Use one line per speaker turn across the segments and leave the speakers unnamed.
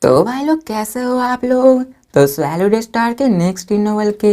तो भाई लोग कैसे हो आप लोग। तो स्वैलो स्टार के नेक्स्ट नोवेल के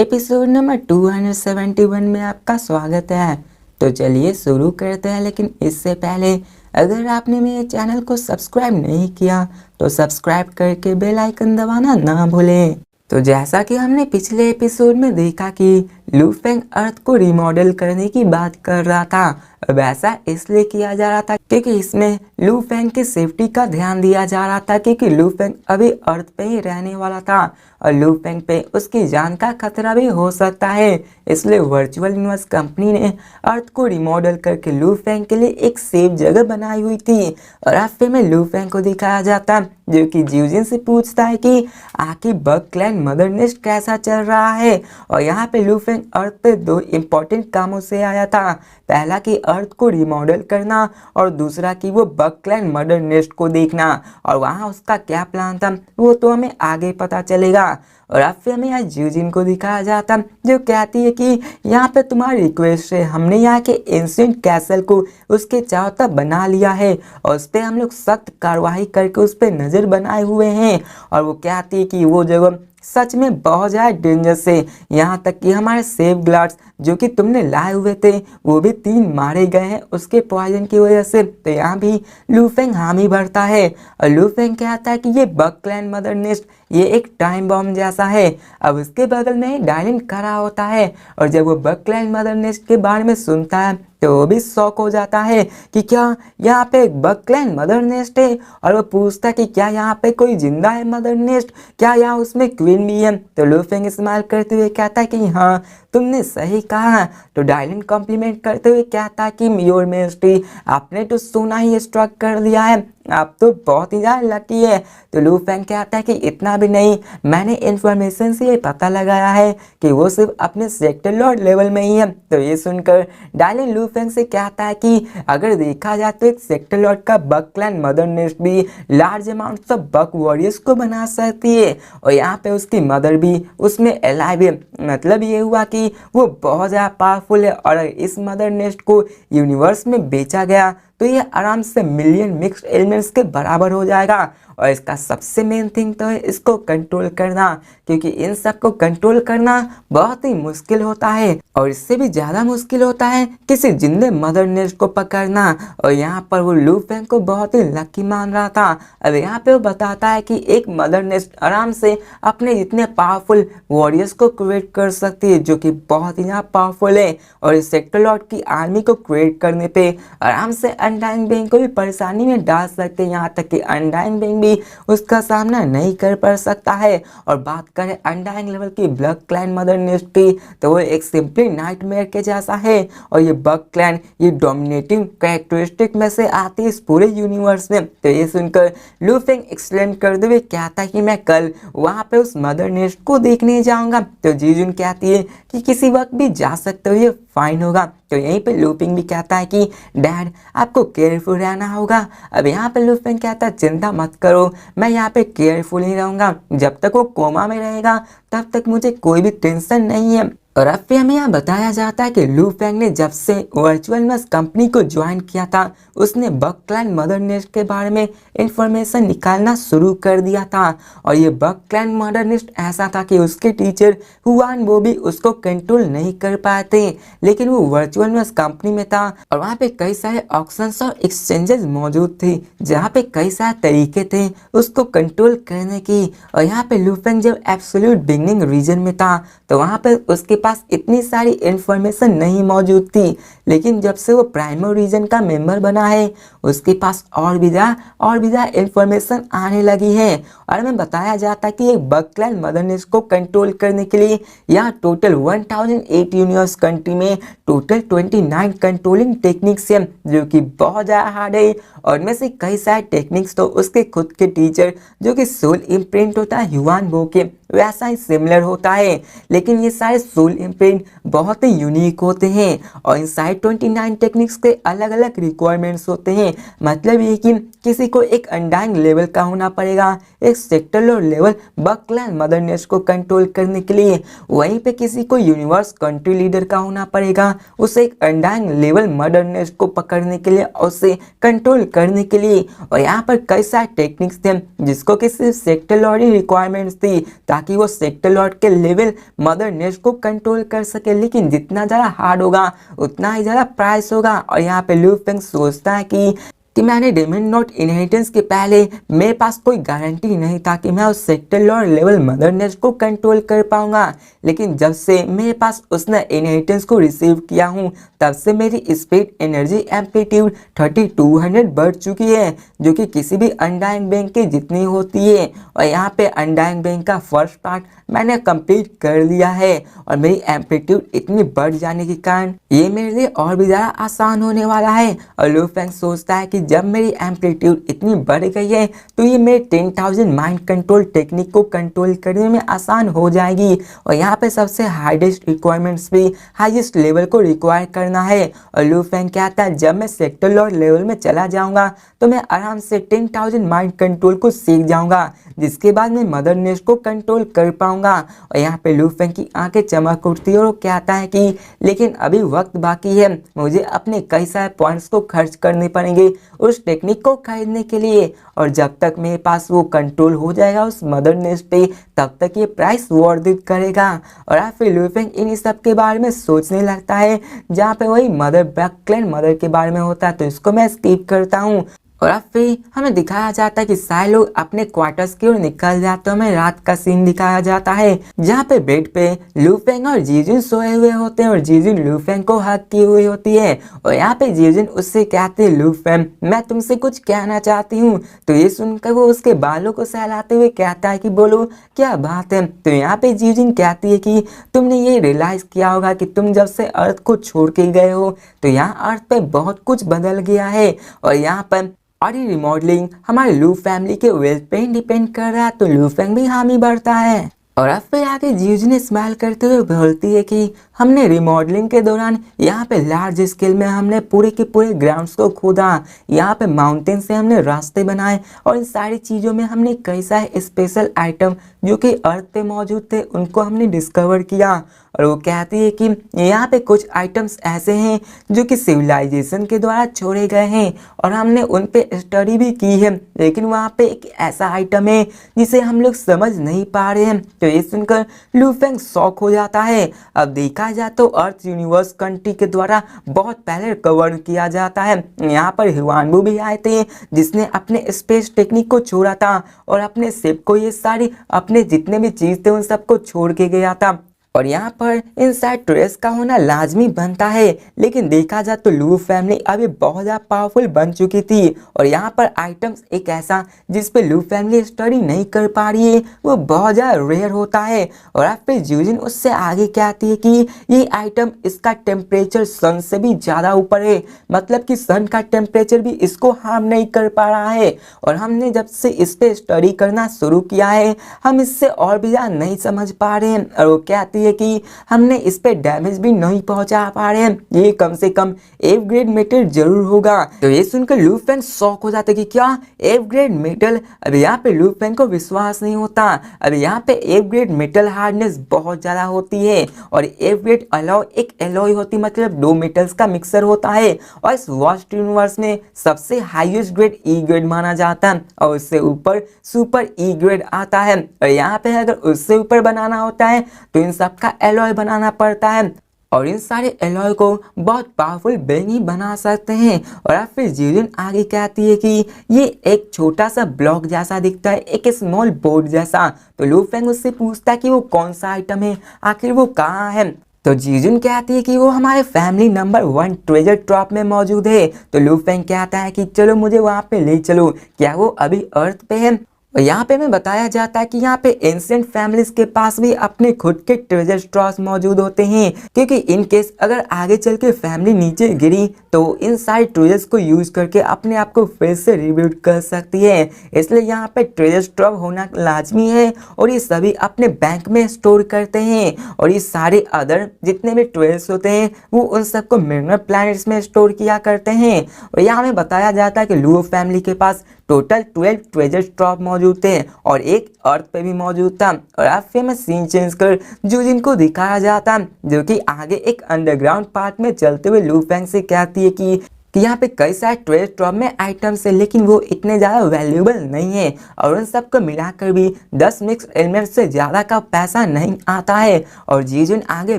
एपिसोड नंबर 271 में आपका स्वागत है। तो चलिए शुरू करते हैं, लेकिन इससे पहले अगर आपने मेरे चैनल को सब्सक्राइब नहीं किया तो सब्सक्राइब करके बेल आइकन दबाना ना भूलें। तो जैसा कि हमने पिछले एपिसोड में देखा कि लू फेंग अर्थ को रिमॉडल करने की बात कर रहा था। वैसा इसलिए किया जा रहा था क्योंकि इसमें लू फेंग की सेफ्टी का ध्यान दिया जा रहा था, क्योंकि लू फेंग अभी अर्थ पे ही रहने वाला था और लू फेंग पे उसकी जान का खतरा भी हो सकता है। इसलिए वर्चुअल यूनिवर्स कंपनी ने अर्थ को रिमॉडल करके लू फेंग के लिए एक सेफ जगह बनाई हुई थी। और हफ्ते में लू फेंग को दिखाया जाता जो कि जिन से पूछता है कि आखिर बग क्लैन मदर नेस्ट कैसा चल रहा है। और यहाँ पे लू फेंग अर्थ पे दो इम्पोर्टेंट कामों से आया था। पहला कि अर्थ को रिमॉडल करना और दूसरा कि वो बग क्लैन मदर नेस्ट को देखना। और वहाँ उसका क्या प्लान था वो तो हमें आगे पता चलेगा। और अब फिर हमें यहाँ जिन को दिखाया जाता जो कहती है कि यहाँ पे तुम्हारी रिक्वेस्ट से हमने यहाँ के एंशिएंट कैसल को उसके चारों तरफ बना लिया है और उस पर हम लोग सख्त कार्रवाई करके उस पर नज़र बनाए हुए हैं। और वो कहती है कि वो जगह सच में बहुत ज़्यादा डेंजरस है, यहाँ तक कि हमारे सेफ गार्ड्स जो कि तुमने लाए हुए थे वो भी 3 मारे गए हैं उसके पॉइजन की वजह से। तो यहाँ भी लू फेंग हामी भरता है और लू फेंग कहता है कि ये बग क्लैन मदर नेस्ट ये एक टाइम बॉम्ब जैसा है। अब उसके बगल में ही डायलिन खड़ा होता है और जब वो बग क्लैन मदर नेस्ट के बारे में सुनता है तो वो भी शॉक हो जाता है कि क्या यहाँ पे एक बग क्लैन मदर नेस्ट है। और वो पूछता है कि क्या यहाँ पे कोई जिंदा है मदर नेस्ट, क्या यहाँ उसमें क्वीन भी है। तो लू फेंग स्माइल करते हुए कहता है कि हाँ तुमने सही कहा। तो डायलिन कॉम्प्लीमेंट करते हुए कहता है कि योर मेजेस्टी आपने तो सोना ही स्ट्रक कर दिया है, आप तो बहुत ही ज़्यादा लकी है। तो लू फेंग कहता है कि इतना भी नहीं, मैंने इन्फॉर्मेशन से ये पता लगाया है कि वो सिर्फ अपने सेक्टर लॉर्ड लेवल में ही है। तो ये सुनकर डायलिन लू फेंग से कहता है कि अगर देखा जाए तो एक सेक्टर लॉर्ड का बग क्लैन मदर नेस्ट भी large amount of bug warriors को बना सकती है और यहाँ पे उसकी मदर भी उसमें अलाइव है। मतलब ये हुआ कि वो बहुत ज़्यादा पावरफुल है और इस मदर नेस्ट को यूनिवर्स में बेचा गया तो ये आराम से मिलियन मिक्स्ड एलिमेंट्स के बराबर हो जाएगा। और इसका सबसे मेन थिंग तो है इसको कंट्रोल करना, क्योंकि इन सब को कंट्रोल करना बहुत ही मुश्किल होता है और इससे भी ज़्यादा मुश्किल होता है किसी जिंदे मदर नेस्ट को पकड़ना। और यहाँ पर वो लू फेंग को बहुत ही लकी मान रहा था। अब यहाँ पे वो बताता है कि एक मदर नेस्ट आराम से अपने जितने पावरफुल वॉरियर्स को क्रिएट कर सकती है जो कि बहुत ही ज़्यादा पावरफुल है। और इस सेक्टर लॉर्ड की आर्मी को क्रिएट करने पे आराम से अनडाइंग बेंग को भी परेशानी में डाल सकते हैं, यहाँ तक कि अनडाइंग बेंग भी उसका सामना नहीं कर पा सकता है। और बात करें अनडाइंग लेवल की बग क्लैन मदर नेस्ट की तो वो एक सिंपली नाइटमेयर के जैसा है। और ये बग क्लैन ये डोमिनेटिंग कैरेक्टरिस्टिक में से आती है इस पूरे यूनिवर्स में। तो ये सुनकर लू फेंग एक्सप्लेन करते हुए कहता है कि मैं कल वहाँ पे उस मदर नेस्ट को देखने जाऊंगा। तो जीजुन कहती है कि किसी वक्त भी जा सकते हो, ये फाइन होगा। तो यहीं पे लू फेंग भी कहता है कि डैड आपको केयरफुल रहना होगा। अब यहाँ पे लू फेंग कहता है चिंता मत करो, मैं यहाँ पे केयरफुल ही रहूंगा, जब तक वो कोमा में रहेगा तब तक मुझे कोई भी टेंशन नहीं है। और अब फिर हमें यहाँ बताया जाता है कि लू फेंग ने जब से वर्चुअल यूनिवर्स कंपनी को ज्वाइन किया था उसने बग क्लैन मदर नेस्ट के बारे में इंफॉर्मेशन निकालना शुरू कर दिया था। और ये बग क्लैन मदर नेस्ट ऐसा था कि उसके टीचर हुआन वो भी उसको कंट्रोल नहीं कर पाते, लेकिन वो वर्चुअल यूनिवर्स कंपनी में था और वहाँ पे कई सारे ऑक्शंस और एक्सचेंजेस मौजूद थे जहाँ पे कई सारे तरीके थे उसको कंट्रोल करने की। और यहाँ पे लू फेंग जब एब्सोल्यूट बिगनिंग रीजन में था तो वहाँ पे उसके पास इतनी सारी इंफॉर्मेशन नहीं मौजूद थी, लेकिन जब से वो प्राइमरी रीजन का मेंबर बना है उसके पास और भी ज़्यादा इंफॉर्मेशन आने लगी है। और हमें बताया जाता है कि एक बग क्लैन मदर नेस्ट को कंट्रोल करने के लिए यहाँ टोटल 1008 यूनिवर्स कंट्री में टोटल 29 कंट्रोलिंग टेक्निक्स है जो कि बहुत ज़्यादा हार्ड है। और इनमें से कई सारे टेक्निक्स तो उसके खुद के टीचर जो कि सोल इम्प्रिंट होता है ह्यूआन वो के वैसा ही सिमिलर होता है, लेकिन ये सारे सोल इम्प्रिंट बहुत ही यूनिक होते हैं और इन सारे 29 टेक्निक्स के अलग अलग रिक्वायरमेंट्स होते हैं। मतलब ये कि किसी को एक अनडाइंग लेवल का होना पड़ेगा, एक सेक्टर और लेवल बकलैंड मदरनेस को कंट्रोल करने के लिए, वहीं पे किसी को यूनिवर्स कंट्री लीडर का होना पड़ेगा, उसे एक अनडाइंग लेवल मदरनेस को पकड़ने के लिए और उसे कंट्रोल करने के लिए। और यहाँ पर कई सारे टेक्निक्स थे जिसको कि सिर्फ सेक्टर लॉर्ड ही रिक्वायरमेंट्स थी ताकि वो सेक्टर लॉर्ड के लेवल मदरनेस को कंट्रोल कर सके, लेकिन जितना ज़्यादा हार्ड होगा उतना ही ज़्यादा प्राइस होगा। और यहाँ पे लू फेंग सोचता है कि मैंने डेमन नोट इनहेरिटेंस के पहले मेरे पास कोई गारंटी नहीं था कि मैं उस सेक्टर लॉर्ड लेवल मदरनेस को कंट्रोल कर पाऊंगा, लेकिन जब से मेरे पास उसने इनहेरिटेंस को रिसीव किया हूँ तब से मेरी स्पीड एनर्जी एम्पलीट्यूड 3200 बढ़ चुकी है, जो कि किसी भी अनडाइंग बैंक की जितनी होती है। और यहाँ पे अनडाइंग बैंक का फर्स्ट पार्ट मैंने कंप्लीट कर लिया है और मेरी एम्पलीट्यूड इतनी बढ़ जाने के कारण ये मेरे लिए और भी ज़्यादा आसान होने वाला है। और लू फेंग सोचता है कि जब मेरी एम्पलीट्यूड इतनी बढ़ गई है तो ये मेरे 10,000 माइंड कंट्रोल टेक्निक को कंट्रोल करने में आसान हो जाएगी। और यहाँ पे सबसे हाईएस्ट रिक्वायरमेंट्स भी हाईएस्ट लेवल को रिक्वायर करना है। और लू फेंग कहता है जब मैं सेक्टर लॉर्ड लेवल में चला जाऊंगा तो मैं आराम से 10,000 माइंड कंट्रोल को सीख जाऊंगा, जिसके बाद मैं मदरनेस को कंट्रोल कर पाऊंगा। और यहाँ पे लू फेंग की आंखें चमक उठती है और वो कहता है कि लेकिन अभी वक्त बाकी है, मुझे अपने कई सारे पॉइंट्स को खर्च करने पड़ेंगे उस टेक्निक को खरीदने के लिए, और जब तक मेरे पास वो कंट्रोल हो जाएगा उस मदरनेस पे तब तक ये प्राइस वर्दित करेगा। और आप फिर लू फेंग इन सब के बारे में सोचने लगता है जहाँ पे वही मदर बकलैंड मदर के बारे में होता है, तो इसको मैं स्किप करता हूँ। और अब फिर हमें दिखाया जाता है कि सारे लोग अपने क्वार्टर्स की ओर निकल जाते हैं। हमें रात का सीन दिखाया जाता है जहाँ पे बेड पे लू फेंग और जीजुन सोए हुए होते हैं और जीजुन लू फेंग को हक की हुई होती है। और यहाँ पे जीजुन उससे कहते हैं लू फेंग मैं तुमसे कुछ कहना चाहती हूँ। तो ये सुनकर वो उसके बालों को सहलाते हुए कहता है कि बोलो क्या बात है। तो यहाँ पे जीजुन कहती है कि तुमने ये रियलाइज किया होगा कि तुम जब से अर्थ को छोड़ के गए हो तो यहाँ अर्थ पे बहुत कुछ बदल गया है और यहाँ पर और ये रिमॉडलिंग हमारे लू फैमिली के वेल्थ पे डिपेंड कर रहा है, तो लू फेंग भी हामी बढ़ता है। और अब फिर आगे जीजुन स्माइल करते हुए बोलती है कि हमने रिमॉडलिंग के दौरान यहाँ पे लार्ज स्केल में हमने पूरे के पूरे ग्राउंड्स को खोदा, यहाँ पे माउंटेन से हमने रास्ते बनाए और इन सारी चीज़ों में हमने कई सारे स्पेशल आइटम जो कि अर्थ पे मौजूद थे उनको हमने डिस्कवर किया। और वो कहती है कि यहाँ पे कुछ आइटम्स ऐसे हैं जो कि सिविलाइजेशन के द्वारा छोड़े गए हैं और हमने उन पे स्टडी भी की है, लेकिन वहाँ पे एक ऐसा आइटम है जिसे हम लोग समझ नहीं पा रहे हैं। तो ये सुनकर लू फेंग शॉक हो जाता है। अब देखा जाए तो अर्थ यूनिवर्स कंट्री के द्वारा बहुत पहले कवर किया जाता है। यहाँ पर ह्वानवू भी आए थे जिसने अपने स्पेस टेक्निक को छोड़ा था और अपने शिप को ये सारी अपने जितने भी चीज थे उन सबको छोड़ के गया था। और यहाँ पर इनसाइड ट्रेस का होना लाजमी बनता है, लेकिन देखा जाए तो लू फैमिली अभी बहुत ज़्यादा पावरफुल बन चुकी थी और यहाँ पर आइटम्स एक ऐसा जिस पे लू फैमिली स्टडी नहीं कर पा रही है वो बहुत ज़्यादा रेयर होता है। और आप फिर जीजुन उससे आगे कहती है कि ये आइटम इसका टेम्परेचर सन से भी ज़्यादा ऊपर है, मतलब कि सन का टेम्परेचर भी इसको हार्म नहीं कर पा रहा है। और हमने जब से इस पे स्टडी करना शुरू किया है हम इससे और भी ज़्यादा नहीं समझ पा रहे हैं। और वो कहती है कि हमने इस पे डैमेज भी नहीं पहुंचा पा रहे हैं, ये कम से कम एफ ग्रेड मेटल जरूर होगा। तो ये सुनकर लू फेंग शॉक हो जाते कि क्या एफ ग्रेड मेटल। अब यहाँ पे लू फेंग को विश्वास नहीं होता। अब यहाँ पे एफ ग्रेड मेटल हार्डनेस बहुत ज्यादा होती है और एफ ग्रेड अलॉय एक एलॉय होती मतलब दो मेटल्स का मिक्सर होता है और इस वास्ट यूनिवर्स में सबसे हाईएस्ट ग्रेड ई ग्रेड माना जाता है और उससे ऊपर सुपर ई ग्रेड आता है। और यहाँ पे अगर उससे ऊपर बनाना होता है तो इन सब का एलॉय बनाना पड़ता है और इन सारे एलॉय को बहुत पावरफुल बेंग ही बना सकते हैं। और अब फिर जीजुन आगे कहती है कि ये एक छोटा सा ब्लॉक जैसा दिखता है, एक स्मॉल बोर्ड जैसा। तो लू फेंग उससे पूछता है कि वो कौन सा आइटम है, आखिर वो कहाँ है। तो जीजुन कहती है कि वो हमारे फैमिली नंबर 1 ट्रेजर ट्रॉप में मौजूद है। तो लू फेंग कहता है कि चलो मुझे वहाँ पे ले चलो, क्या वो अभी अर्थ पे है। और यहाँ पे हमें बताया जाता है कि यहाँ पे एंशिएंट फैमिलीज के पास भी अपने खुद के ट्रेजर स्ट्रॉस मौजूद होते हैं, क्योंकि इन केस अगर आगे चल के फैमिली नीचे गिरी तो इन सारे ट्रेजर्स को यूज करके अपने आप को फिर से रिबिल्ड कर सकती है। इसलिए यहाँ पे ट्रेजर स्ट्रॉ होना लाजमी है और ये सभी अपने बैंक में स्टोर करते हैं और ये सारे अदर जितने भी ट्रेजर्स होते हैं वो उन सबको मिनरल प्लैनेट्स में स्टोर किया करते हैं। और यहाँ हमें बताया जाता है कि लुओ फैमिली के पास टोटल 12 ट्रेजर स्ट्रॉ मौजूद थे और एक अर्थ पे भी मौजूद था। और अब फिर मैं सीन चेंज कर जो जिनको दिखाया जाता जो कि आगे एक अंडरग्राउंड पार्ट में चलते हुए लू फेंग से कहती है कि यहाँ पे कई सारे ट्रेजर स्ट्रॉ में आइटम्स है लेकिन वो इतने ज़्यादा वैल्यूएबल नहीं है और उन सबको मिलाकर भी 10 मिक्स एलिमेंट से ज़्यादा का पैसा नहीं आता है। और जीजुन आगे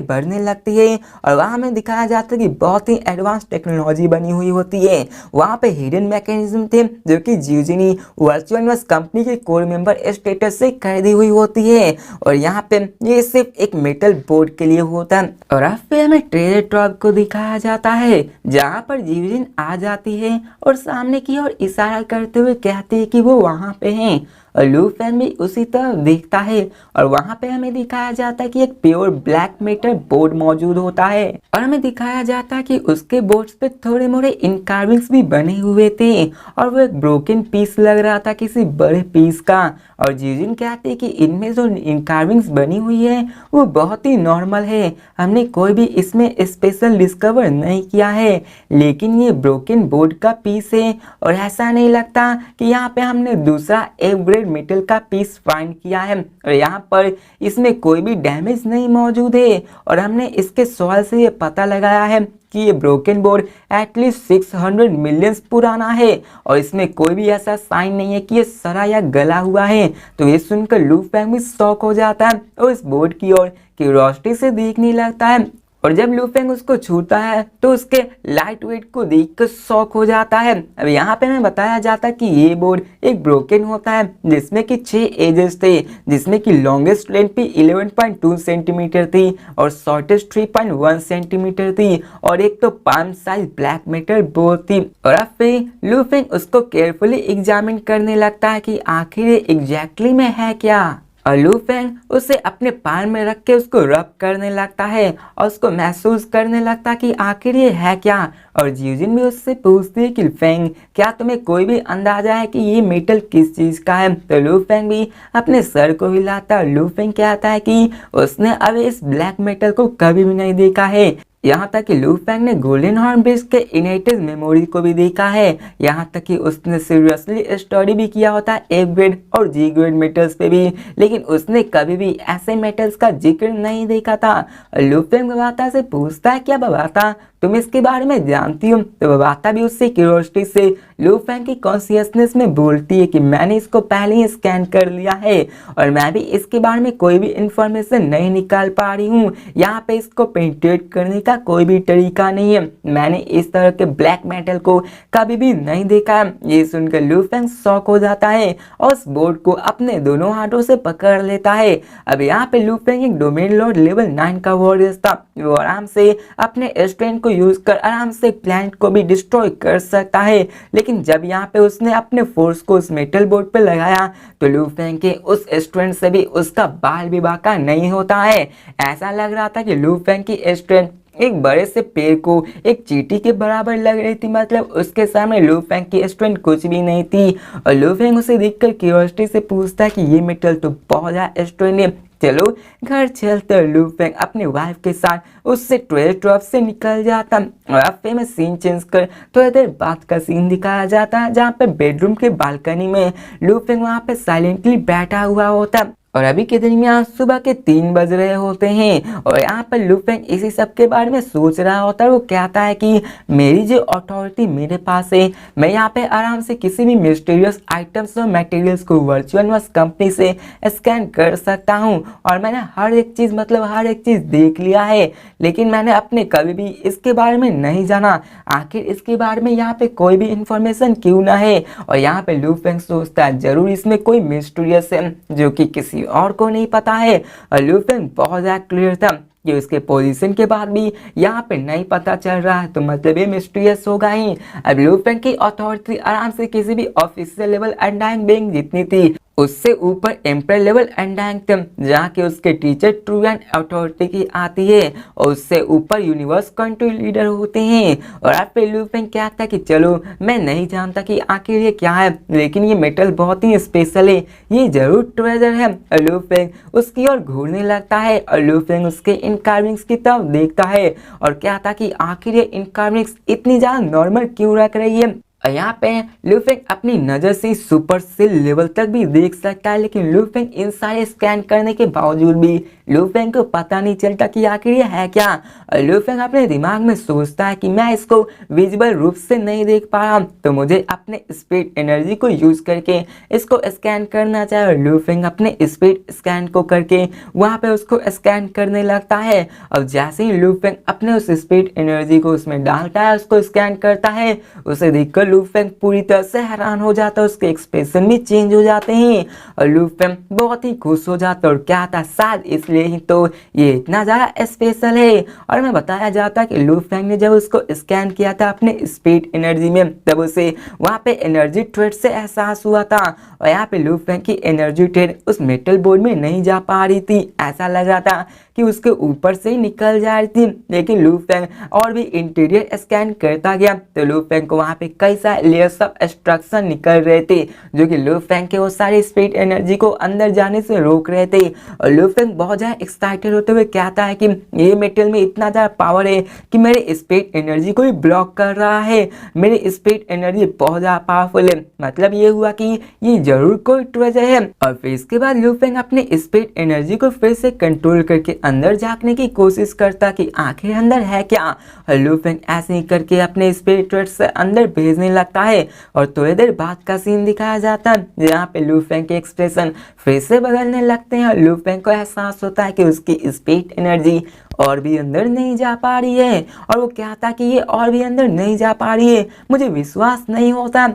बढ़ने लगती है और वहाँ हमें दिखाया जाता है कि बहुत ही एडवांस टेक्नोलॉजी बनी हुई होती है। वहाँ पे हिडन मैकेनिज्म थे जो कि जीजुनी वर्चुअल यूनिवर्स कंपनी के कोर मेंबर स्टेटस से खरीदी हुई होती है और यहाँ पे ये सिर्फ एक मेटल बोर्ड के लिए होता है। और अब फिर हमें ट्रेजर ट्रॉप को दिखाया जाता है जहाँ पर जीजुन आ जाती है और सामने की ओर इशारा करते हुए कहती है कि वो वहां पे हैं और लू फेंग भी उसी तरफ देखता है और वहां पे हमें दिखाया जाता है कि एक प्योर ब्लैक मेटल बोर्ड मौजूद होता है और हमें दिखाया जाता है कि उसके बोर्ड्स पे थोड़े मोड़े इनकार्विंग्स भी बने हुए थे और वो एक ब्रोकन पीस लग रहा था किसी बड़े पीस का। और जीजिन कहते हैं कि इनमें जो इनकार्विंग्स बनी हुई है वो बहुत ही नॉर्मल है, हमने कोई भी इसमें स्पेशल डिस्कवर नहीं किया है, लेकिन ये ब्रोकन बोर्ड का पीस है और ऐसा नहीं लगता कि यहाँ पे हमने दूसरा एक मेटल का पीस फाइंड किया है और यहाँ पर इसमें कोई भी डैमेज नहीं मौजूद है। और हमने इसके सवाल से ये पता लगाया है कि ये ब्रोकन बोर्ड एटलीस्ट 600 मिलियंस पुराना है और इसमें कोई भी ऐसा साइन नहीं है कि ये सड़ा या गला हुआ है। तो ये सुनकर लू फेंग भी शॉक हो जाता है और इस बोर्ड की ओर क्यूरियोसिटी से देखने लगता है और जब लू फेंग उसको छूता है तो उसके लाइट वेट को देखकर शॉक हो जाता है। अब यहाँ पे हमें बताया जाता है कि ये बोर्ड एक ब्रोकन होता है जिसमें कि 6 एजेस थे, जिसमें कि लॉन्गेस्ट लेंथ भी 11.2 सेंटीमीटर थी और शॉर्टेस्ट 3.1 सेंटीमीटर थी और एक तो palm size black metal board थी। और अब फिर लू फेंग उसको केयरफुली एग्जामिन करने लगता है कि आखिर ये एग्जैक्टली में है क्या। और लू फेंग उसे अपने पान में रख के उसको रब करने लगता है और उसको महसूस करने लगता है कि आखिर ये है क्या। और जीजिन भी उससे पूछती है कि फेंग क्या तुम्हें कोई भी अंदाजा है कि ये मेटल किस चीज का है। तो लू फेंग भी अपने सर को हिलाता है। लू फेंग कहता है कि उसने अभी इस ब्लैक मेटल को कभी भी नहीं देखा है, यहाँ तक कि लू फेंग ने गोल्डन हॉर्न ब्रिज के इनेटिव मेमोरी को भी देखा है, यहाँ तक कि उसने सीरियसली स्टडी भी किया होता है ए ग्रेड और जी ग्रेड मेटल्स पे भी, लेकिन उसने कभी भी ऐसे मेटल्स का जिक्र नहीं देखा था। लू फेंग बबाता से पूछता है क्या बबाता तुम इसके बारे में जानती हो। तो बबाता भी उससे क्यूरियोसिटी से लू फेंग की कॉन्शियसनेस में बोलती है कि मैंने इसको पहले ही स्कैन कर लिया है और मैं भी इसके बारे में कोई भी इंफॉर्मेशन नहीं निकाल पा रही हूँ, यहाँ पे इसको पेंटेट करने का कोई भी तरीका नहीं है, मैंने इस तरह के ब्लैक मेटल को कभी भी नहीं देखा। ये सुनकर लू फेंग शॉक हो जाता है और उस बोर्ड को अपने दोनों हाथों से पकड़ लेता है। अब यहाँ पे लू फेंग एक डोमेन लॉर्ड लेवल 9 का वॉरियर था, वो आराम से अपने स्ट्रेंथ को यूज कर आराम से प्लैनेट को भी डिस्ट्रॉय कर सकता है, लेकिन जब यहाँ पे उसने अपने फोर्स को उस मेटल बोर्ड पे लगाया तो लू फेंग के उस स्ट्रेंथ से भी उसका बाल भी बाका नहीं होता है। ऐसा लग रहा था कि लू फेंग की स्ट्रेंथ एक बड़े से पेड़ को एक चींटी के बराबर लग रही थी, मतलब उसके सामने लू फेंग की स्ट्रेंथ कुछ भी नहीं थी। और लू फेंग उसे देखकर क्यूरियोसिटी से पूछता है कि ये मेटल तो बहुत ज्यादा स्ट्रेंथ है, चलो घर चलते। लू फेंग अपनी वाइफ के साथ उससे ट्रेजर ट्रॉप से निकल जाता और अब फिर में सीन चेंज कर थोड़ी देर बाद का सीन दिखाया जाता है जहाँ पे बेडरूम के बालकनी में लू फेंग वहाँ पे साइलेंटली बैठा हुआ होता और अभी के दरमियान सुबह के 3 बज रहे होते हैं और यहाँ पर लू फेंग इसी सब के बारे में सोच रहा होता है। वो कहता है कि मेरी जो अथॉरिटी मेरे पास है, मैं यहाँ पे आराम से किसी भी मिस्टीरियस आइटम्स और मटेरियल्स को वर्चुअल यूनिवर्स कंपनी से स्कैन कर सकता हूँ और मैंने हर एक चीज़ मतलब हर एक चीज़ देख लिया है, लेकिन मैंने अपने कभी भी इसके बारे में नहीं जाना, आखिर इसके बारे में यहाँ पे कोई भी इंफॉर्मेशन क्यों ना है। और यहाँ पे लू फेंग सोचता है जरूर इसमें कोई मिस्टीरियस है जो कि किसी और को नहीं पता है। और लू फेंग बहुत ज्यादा क्लियर था कि उसके पोजीशन के बाद भी यहाँ पे नहीं पता चल रहा है, तो मतलब ये मिस्टीरियस होगा ही। अब लू फेंग की अथॉरिटी आराम से किसी भी ऑफिशियल लेवल अनडाइंग बीइंग जितनी थी उससे ऊपर एम्पर लेवल एंडैंगटम जहाँ के उसके टीचर ट्रू एंड अथॉरिटी की आती है और उससे ऊपर यूनिवर्स कंट्री लीडर होते हैं। और आप पे लूफेंग कहता है कि चलो मैं नहीं जानता कि आखिर ये क्या है, लेकिन ये मेटल बहुत ही स्पेशल है, ये जरूर ट्रेजर है। और लूफेंग उसकी ओर घूरने लगता है और लूफेंग उसके इन कार्विंग्स की तरफ देखता है और कहता कि आखिर ये इन कार्विंग्स इतनी ज्यादा नॉर्मल क्यों रख रही है। और यहाँ पे लूफेंग अपनी नज़र से सुपर सेल लेवल तक भी देख सकता है, लेकिन लूफेंग इन सारे स्कैन करने के बावजूद भी लूफेंग को पता नहीं चलता कि आखिर ये है क्या। और लूफेंग अपने दिमाग में सोचता है कि मैं इसको विजिबल रूप से नहीं देख पा रहा, तो मुझे अपने स्पीड एनर्जी को यूज करके इसको स्कैन करना चाहिए। और लूफेंग अपने स्पीड स्कैन को करके वहाँ पे उसको स्कैन करने लगता है। और जैसे ही लूफेंग अपने उस स्पीड एनर्जी को उसमें डालता है, उसको स्कैन करता है, उसे देखकर लूफेंग पूरी तरह से हैरान हो जाता है, उसके एक्सप्रेशन भी चेंज हो जाते हैं और लूफेंग बहुत ही खुश हो जाता है और क्या था शायद इसलिए ही तो ये इतना ज़्यादा स्पेशल है। और मैं बताया जाता कि लूफेंग ने जब उसको स्कैन किया था अपने स्पीड एनर्जी में, तब उसे वहाँ पे एनर्जी ट्रेड से एहसास हुआ था और यहाँ पे लूफेंग की एनर्जी ट्रेड उस मेटल बोर्ड में नहीं जा पा रही थी, ऐसा लग रहा था कि उसके ऊपर से ही निकल जा रही थी। लेकिन लूफेंग और भी इंटीरियर स्कैन करता गया तो लूफेंग को वहाँ पे कई सारे लेयर्स ऑफ एक्सट्रैक्शन निकल रहे थे जो कि लूफेंग के वो सारी स्पीड एनर्जी को अंदर जाने से रोक रहे थे। और लूफेंग बहुत ज़्यादा एक्साइटेड होते हुए कहता है कि ये मेटल में इतना ज़्यादा पावर है कि मेरे स्पीड एनर्जी को भी ब्लॉक कर रहा है, मेरी स्पीड एनर्जी बहुत ज़्यादा पावरफुल है, मतलब ये हुआ कि ये जरूर कोई ट्रेजर है। और फिर इसके बाद लूफेंग अपने स्पीड एनर्जी को फिर से कंट्रोल करके अंदर झांकने की कोशिश करता कि आखिर अंदर है क्या। और लूफेंग ऐसे ही करके अपने स्पीड ट्रेड से अंदर भेजने लगता है और थोड़ी देर बाद का सीन दिखाया जाता है जहाँ पे लूफेंग के एक्सप्रेशन फिर से बदलने लगते हैं और लूफेंग को एहसास होता है कि उसकी स्पीड एनर्जी और भी अंदर नहीं जा पा रही है और वो कहता कि ये और भी अंदर नहीं जा पा रही है, मुझे विश्वास नहीं होता।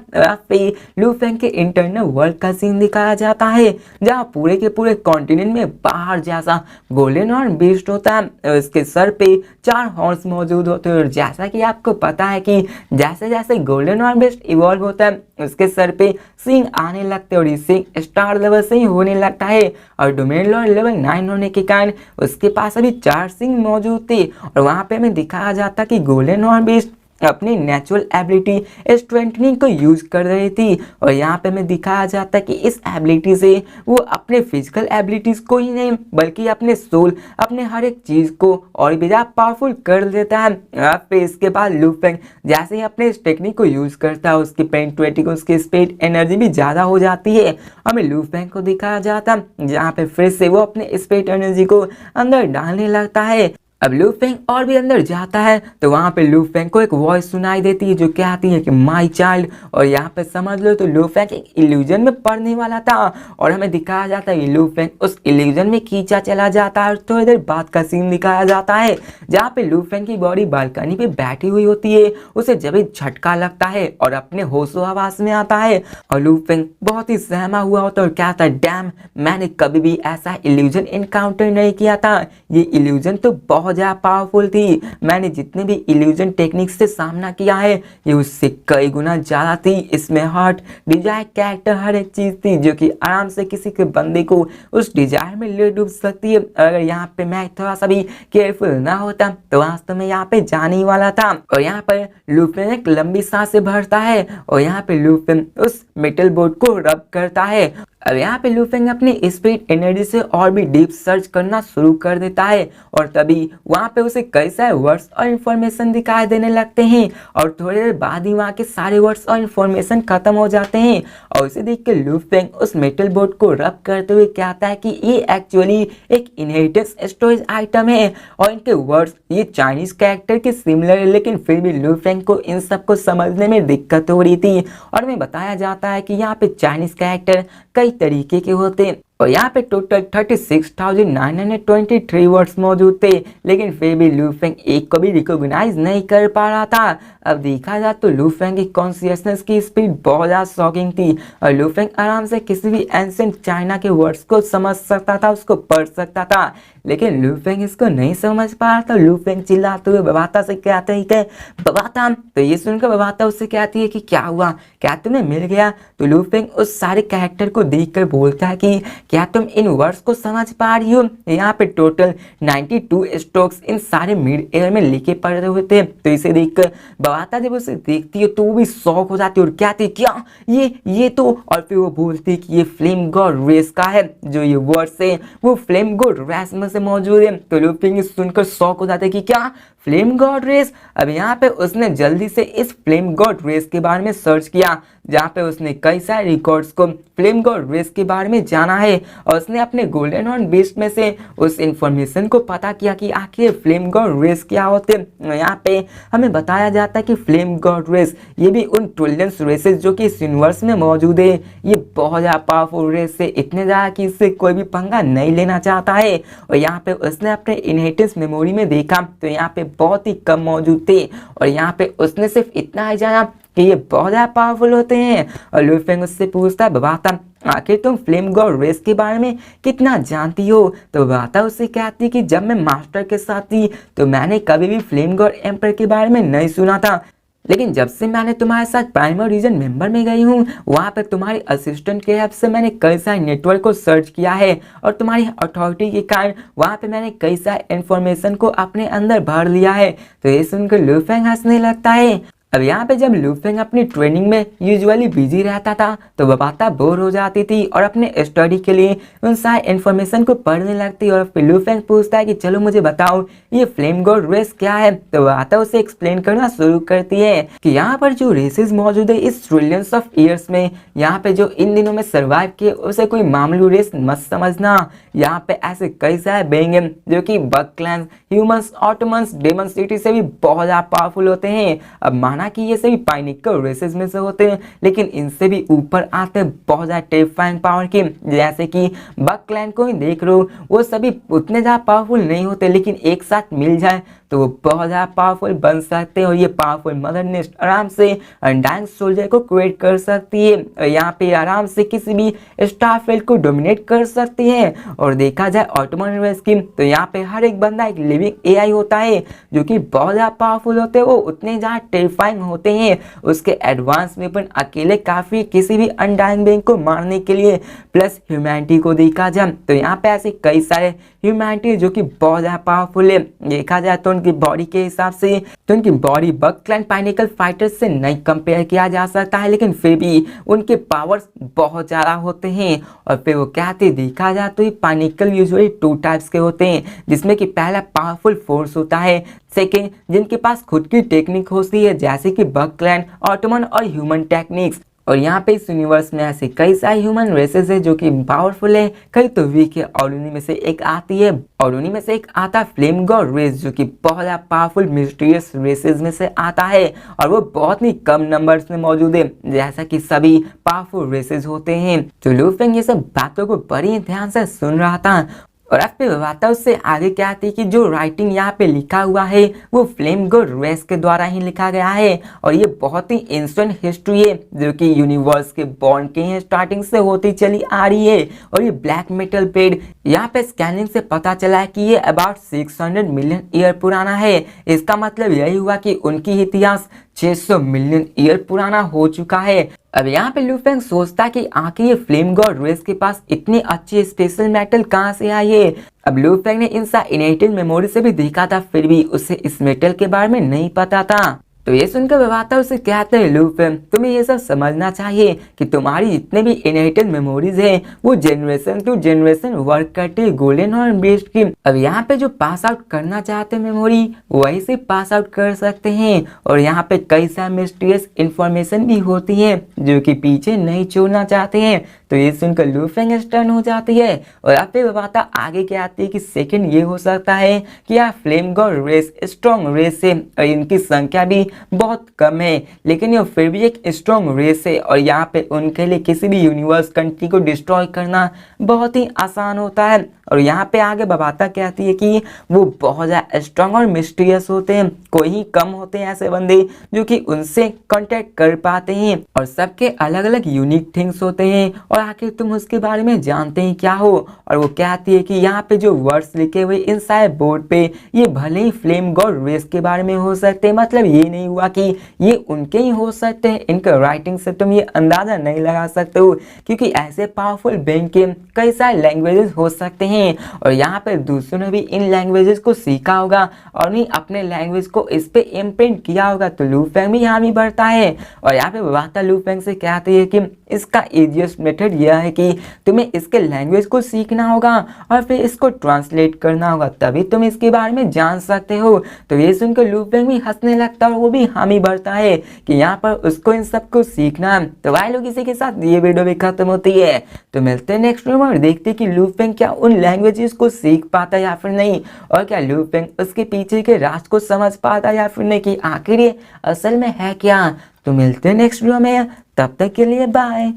फिर लूफेंग के इंटरनल वर्ल्ड का सीन दिखाया जाता है जहाँ पूरे के पूरे कॉन्टिनेंट में बाहर जैसा गोल्डन हॉर्न बीस्ट होता है, इसके सर पे 4 हॉर्न्स मौजूद होते हैं और जैसा कि आपको पता है कि जैसे जैसे गोल्डन हॉर्न बीस्ट इवॉल्व होता है उसके सर पे सींग आने लगते हैं और ये सींग स्टार लेवल से ही होने लगता है और डोमेन लॉर्ड लेवल 9 होने के कारण उसके पास अभी 4 सिंह मौजूद थे। और वहां पे हमें दिखाया जाता कि गोल्डन हॉर्न बीस्ट अपनी नेचुरल एबिलिटी स्ट्रेंथनिंग को यूज कर रही थी और यहाँ पे हमें दिखाया जाता है कि इस एबिलिटी से वो अपने फिजिकल एबिलिटीज को ही नहीं बल्कि अपने सोल, अपने हर एक चीज को और भी ज्यादा पावरफुल कर देता है। फिर इसके बाद लूफेंग जैसे ही अपने इस टेक्निक को यूज करता है उसकी पेनिट्रेटिंग उसकी स्पीड एनर्जी भी ज्यादा हो जाती है। हमें लूफेंग को दिखाया जाता है जहाँ पे फिर से वो अपने स्पीड एनर्जी को अंदर डालने लगता है। अब लूफेंग और भी अंदर जाता है तो वहां पे लूफेंग को एक वॉइस सुनाई देती है जो कहती है कि माय चाइल्ड। और यहाँ पे समझ लो तो लूफेंग एक इल्यूजन में पड़ने वाला था और हमें दिखाया जाता है कि लूफेंग उस इल्यूजन में खींचा चला जाता है और थोड़ी देर बाद का सीन दिखाया जाता है जहाँ पे लूफेंग की बॉडी बालकनी पे बैठी हुई होती है, उसे जब भी झटका लगता है और अपने होशो हवास में आता है और लूफेंग बहुत ही सहमा हुआ होता है और कहता है डैम, मैंने कभी भी ऐसा इल्यूजन एनकाउंटर नहीं किया था, ये इल्यूजन तो बहुत ज्यादा पावरफुल थी, मैंने जितने भी इल्यूजन टेक्निक से सामना किया है ये उससे कई गुना ज्यादा थी, इसमें हार्ट डिजायर कैरेक्टर हर एक चीज थी जो कि आराम से किसी के बंदे को उस डिजायर में ले डूब सकती है। अगर यहाँ पे मैं थोड़ा सा भी केयरफुल ना होता तो वास्तव में यहाँ पे जाने ही वाला था। और यहाँ पर लूफेन एक लंबी सांस से भरता है और यहाँ पे लूफेन उस मेटल बोर्ड को रब करता है। अब यहाँ पे लूफेंग अपनी स्पीड एनर्जी से और भी डीप सर्च करना शुरू कर देता है और तभी वहाँ पे उसे कई सारे वर्ड्स और इन्फॉर्मेशन दिखाई देने लगते हैं और थोड़ी देर बाद ही वहाँ के सारे वर्ड्स और इन्फॉर्मेशन खत्म हो जाते हैं। और उसे देख के लूफेंग उस मेटल बोर्ड को रब करते हुए कहता है कि ये एक्चुअली एक इनहेरिटेंस स्टोरेज आइटम है और इनके वर्ड्स ये चाइनीज कैरेक्टर के सिमिलर है, लेकिन फिर भी लूफेंग को इन सब को समझने में दिक्कत हो रही थी। और हमें बताया जाता है कि यहाँ पे चाइनीज कैरेक्टर कई तरीके के होते हैं और यहाँ पे टोटल 36,923 वर्ड्स मौजूद थे, लेकिन फिर भी लू फेंग एक को भी रिकॉग्नाइज नहीं कर पा रहा था। अब देखा जाए तो लू फेंग की कॉन्शियसनेस की स्पीड बहुत ज़्यादा शॉकिंग थी और लू फेंग आराम से किसी भी एंशिएंट चाइना के वर्ड्स को समझ सकता था, उसको पढ़ सकता था, लेकिन लू फेंग इसको नहीं समझ पा रहा था। लू फेंग चिल्लाते हुए बबाता से कहते हैं कि बबाता, तो ये सुनकर बबाता उससे कहती है कि क्या हुआ, क्या तुम्हें मिल गया। तो लू फेंग उस सारे कैरेक्टर को देखकर बोलता है कि क्या तुम इन वर्ड्स को समझ पा रही हो। यहाँ पे टोटल 92 स्ट्रोक्स इन सारे मिड एयर में लिखे पड़े हुए थे। तो इसे देखकर बबाता जब उसे देखती है तो वो भी शॉक हो जाती है और कहती क्या ये तो, और फिर वो बोलती कि ये फ्लेम गॉड रेस का है, जो ये वर्ड्स है वो फ्लेम गॉड रेस में से मौजूद है। तो लू फेंग सुनकर शॉक हो जाते हैं कि क्या फ्लेम गॉड रेस। अब यहाँ पे उसने जल्दी से इस फ्लेम गॉड रेस के बारे में सर्च किया, जहाँ पे उसने कई सारे रिकॉर्ड्स को फ्लेम गॉड रेस के बारे में जाना है और उसने अपने गोल्डन हॉर्न बीस्ट में से उस इंफॉर्मेशन को पता किया कि आखिर फ्लेम गॉड रेस क्या होते हैं। यहाँ पे हमें बताया जाता है कि फ्लेम गॉड रेस ये भी उन ट्रिलियंस रेसेस जो कि इस यूनिवर्स में मौजूद है, ये बहुत ज़्यादा पावरफुल रेस है, इतने ज़्यादा कि इससे कोई भी पंगा नहीं लेना चाहता है। और यहाँ पे उसने अपने इनहेरिटेंस मेमोरी में देखा तो यहाँ पे बहुत ही कम मौजूद थे और यहाँ पे उसने सिर्फ इतना ही जाना कि ये बहुत ज़्यादा पावरफुल होते हैं। और लू फेंग उससे पूछता है बबाता, आखिर तुम फ्लेम गॉड रेस के बारे में कितना जानती हो। तो बबाता उससे कहती कि जब मैं मास्टर के साथ थी तो मैंने कभी भी फ्लेम गॉड एम्पर के बारे में नहीं सुना था, लेकिन जब से मैंने तुम्हारे साथ प्राइमरी रीजन मेंबर में गई हूँ वहाँ पर तुम्हारी असिस्टेंट के हेल्प से मैंने कई सारे नेटवर्क को सर्च किया है और तुम्हारी अथॉरिटी के कारण वहाँ पे मैंने कई सारे इन्फॉर्मेशन को अपने अंदर भर लिया है। तो ये सुनकर लू फेंग हंसने लगता है। अब यहाँ पे जब लू फेंग अपनी ट्रेनिंग में यूजुअली बिजी रहता था तो बबाता बोर हो जाती थी और अपने स्टडी के लिए उन सारे इन्फॉर्मेशन को पढ़ने लगती और फिर लू फेंग पूछता है कि चलो मुझे बताओ ये फ्लेम गॉड रेस क्या है। तो बबाता उसे एक्सप्लेन करना शुरू करती है कि यहाँ पर जो रेसेस मौजूद है इस ट्रिलियंस ऑफ ईयर्स में, यहाँ पे जो इन दिनों में सर्वाइव किए उसे कोई मामूली रेस मत समझना। यहाँ पे ऐसे कई सारे बेइंग हैं जो कि bug clans, humans, automatons, demon city से भी बहुत ज़्यादा पावरफुल होते हैं। अब माना कि ये सभी पाइनिकल रेसेस में से होते हैं, लेकिन इनसे भी ऊपर आते हैं बहुत ज़्यादा टेरिफाइंग पावर के, जैसे कि बग क्लैन को ही देख लो, वो सभी उतने ज़्यादा पावरफुल नहीं होते, लेकिन एक साथ मिल जाए तो वो बहुत ज़्यादा पावरफुल बन सकते हैं और ये पावरफुल मदर नेस्ट आराम से अनडाइंग सोल्जर को क्रिएट कर सकती है और यहाँ पे आराम से किसी भी स्टारफील्ड को डोमिनेट कर सकती है। और देखा जाए ऑटोमन रेस की तो यहाँ पे हर एक बंदा एक लिविंग एआई होता है जो कि बहुत ज़्यादा पावरफुल होते हैं, वो उतने ज़्यादा टेरिफाइंग होते हैं, उसके एडवांस वेपन अकेले काफ़ी किसी भी अनडाइंग बीइंग को मारने के लिए। प्लस ह्यूमैनिटी को देखा जाए तो यहाँ पे ऐसे कई सारे ह्यूमैनिटी जो कि बहुत ज़्यादा पावरफुल है। देखा जाए तो उनकी बॉडी के हिसाब से तो उनकी बॉडी बग क्लैन पाइनिकल फाइटर्स से नहीं कंपेयर किया जा सकता है, लेकिन फिर भी उनके पावर्स बहुत ज़्यादा होते हैं। और फिर वो कहते देखा जाए तो ये पाइनिकल यूजुअली 2 टाइप्स के होते हैं, जिसमें कि पहला पावरफुल फोर्स होता है, सेकेंड जिनके पास खुद की टेक्निक होती है जैसे कि बग क्लैन, ऑटोमन और ह्यूमन टेक्निक्स। और यहाँ पे इस यूनिवर्स में ऐसे कई सारे ह्यूमन रेसेस है जो कि पावरफुल है, कई तो वीक है, और उन्हीं में से एक आती है और उन्हीं में से एक आता है फ्लेम गॉड रेस जो कि बहुत ज़्यादा पावरफुल मिस्टीरियस रेसेस में से आता है और वो बहुत ही कम नंबर्स में मौजूद है जैसा कि सभी पावरफुल रेसेस होते हैं। तो लू फेंग ये सब बातों को बड़ी ध्यान से सुन रहा था और अब पे बताता उससे आगे क्या आती कि जो राइटिंग यहाँ पे लिखा हुआ है वो फ्लेम गॉड रेस के द्वारा ही लिखा गया है और ये बहुत ही एंशिएंट हिस्ट्री है जो कि यूनिवर्स के बॉर्न के स्टार्टिंग से होती चली आ रही है। और ये ब्लैक मेटल पेड़ यहाँ पे स्कैनिंग से पता चला है कि ये अबाउट 600 मिलियन ईयर पुराना है। इसका मतलब यही हुआ कि उनकी इतिहास 600 मिलियन ईयर पुराना हो चुका है। अब यहाँ पे लू फेंग सोचता कि आखिर ये फ्लेम गॉड रेस के पास इतनी अच्छी स्पेशल मेटल कहाँ से आई है। अब लू फेंग ने इन इनहेरिटेड मेमोरी से भी देखा था, फिर भी उसे इस मेटल के बारे में नहीं पता था। तो ये सुनकर बबाता उसे कहते हैं लू फेंग तुम्हें ये सब समझना चाहिए कि तुम्हारी जितने भी इनहेरिटेड मेमोरीज है वो जनरेशन टू जनरेशन वर्क करती है गोल्डन हॉर्न बेस्ड की। अब यहाँ पे जो पास आउट करना चाहते हैं मेमोरी वही से पास आउट कर सकते हैं और यहाँ पे कई सारे मिस्टीरियस इंफॉर्मेशन भी होती है जो कि पीछे नहीं छोड़ना चाहते हैं। तो ये सुनकर लू फेंग स्टर्न हो जाती है और अब पे बबाता आगे क्या आती है कि सेकंड ये हो सकता है कि यह flame god race strong race है और इनकी संख्या भी बहुत कम है, लेकिन ये फिर भी एक स्ट्रॉन्ग रेस है और यहाँ पे उनके लिए किसी भी यूनिवर्स कंट्री को डिस्ट्रॉय करना बहुत ही आसान होता है। और यहाँ पे आगे बबाता कहती है कि वो बहुत ज़्यादा स्ट्रांग और मिस्टीरियस होते हैं, कोई ही कम होते हैं ऐसे बंदे जो कि उनसे कांटेक्ट कर पाते हैं और सबके अलग अलग यूनिक थिंग्स होते हैं और आखिर तुम उसके बारे में जानते ही क्या हो। और वो कहती है कि यहाँ पे जो वर्ड्स लिखे हुए इन सारे बोर्ड पे ये भले ही फ्लेम गॉड रेस के बारे में हो सकते हैं, मतलब ये नहीं हुआ कि ये उनके ही हो सकते हैं, इनके राइटिंग से तुम ये अंदाजा नहीं लगा सकते हो क्योंकि ऐसे पावरफुल बेइंग के कई सारे लैंग्वेजेस हो सकते हैं और यहाँ पे दूसरों ने भी इन लैंग्वेजेस को सीखा होगा और नहीं अपने लैंग्वेज को इस पे इम्प्रिंट किया होगा। तो लू फेंग भी यहाँ भी बढ़ता है और यहाँ पे वाता लू फेंग से कहती है कि इसका इजीएस्ट मेथड यह है कि तुम्हें इसके लैंग्वेज को सीखना होगा और फिर इसको ट्रांसलेट करना होगा, तभी तुम इसके बारे में जान सकते हो। तो ये सुनकर लू फेंग भी हंसने लगता है और वो भी हामी भरता है कि यहाँ पर उसको इन सब को सीखना है। तो भाई लोग इसी के साथ ये वीडियो भी खत्म होती है। तो मिलते हैं नेक्स्ट वीडियो में और देखते हैं कि लू फेंग क्या उन लैंग्वेजेस को सीख पाता है या फिर नहीं, और क्या लू फेंग उसके पीछे के राज को समझ पाता है या फिर नहीं, कि आखिर ये असल में है क्या। तो मिलते हैं नेक्स्ट वीडियो में, तब तक के लिए बाय।